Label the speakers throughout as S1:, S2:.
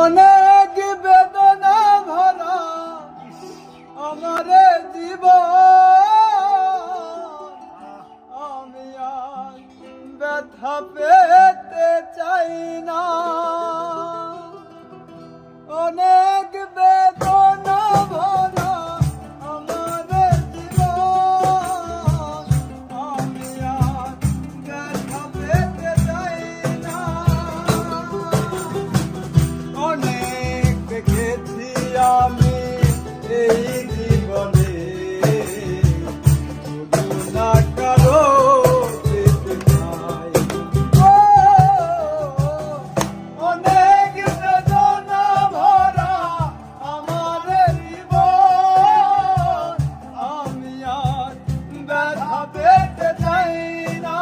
S1: অনেক বেদনা ভরা আমার জীবন, আমি আর ব্যথা পেতে চাই না। অনেক বেদনা ভরা আমার জীবন, আমি আর ব্যথা পেতে চাই না। অনেক দেখেছি আমি এই জীবনে, শুধু না কারো পেতে চাই। অনেক বেদনা ভরা আমার জীবন, আমি আর ব্যথা পেতে চাই না।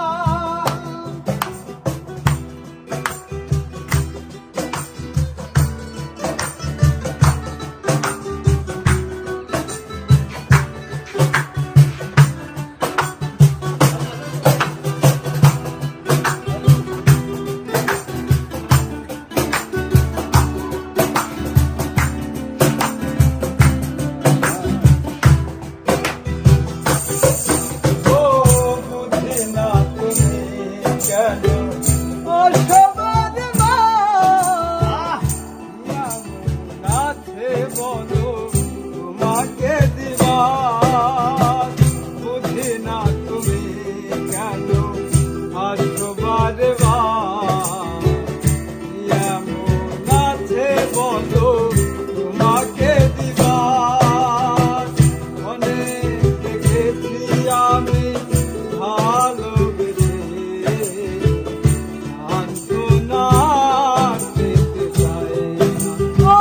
S1: তোমাকে দিবার বুঝি না তুমি কেন আসো বারে বার, এমন আছে বলো তোমাকে দিবার। অনেক দেখেছি আমি ভালোবেসে, সান্ত্বনা পেতে চাই না।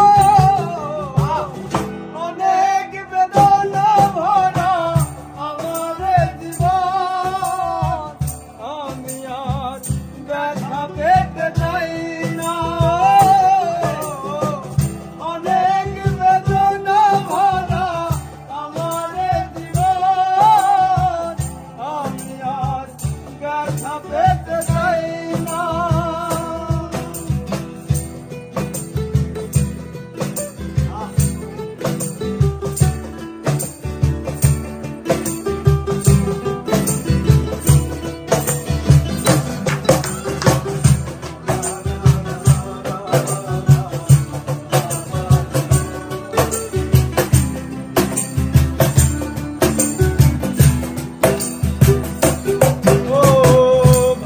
S1: অনেক বেদনা ভরা আমার জীবন, আমি আর ব্যথা পেতে চাই না। অনেক বেদনা ভরা আমার জীবন, আমি আর ব্যথা পেতে চাই না।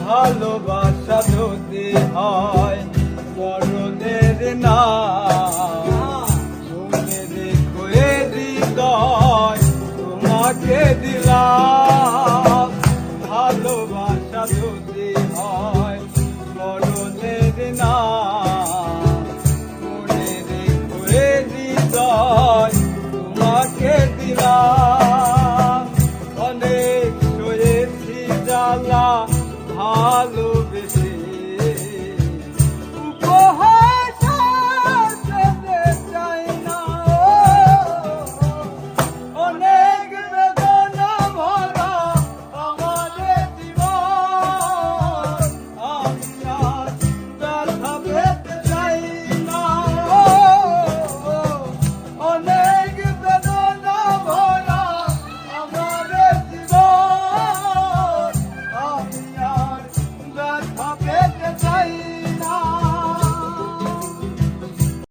S1: ভালোবাসা যদি হয় মরণের না।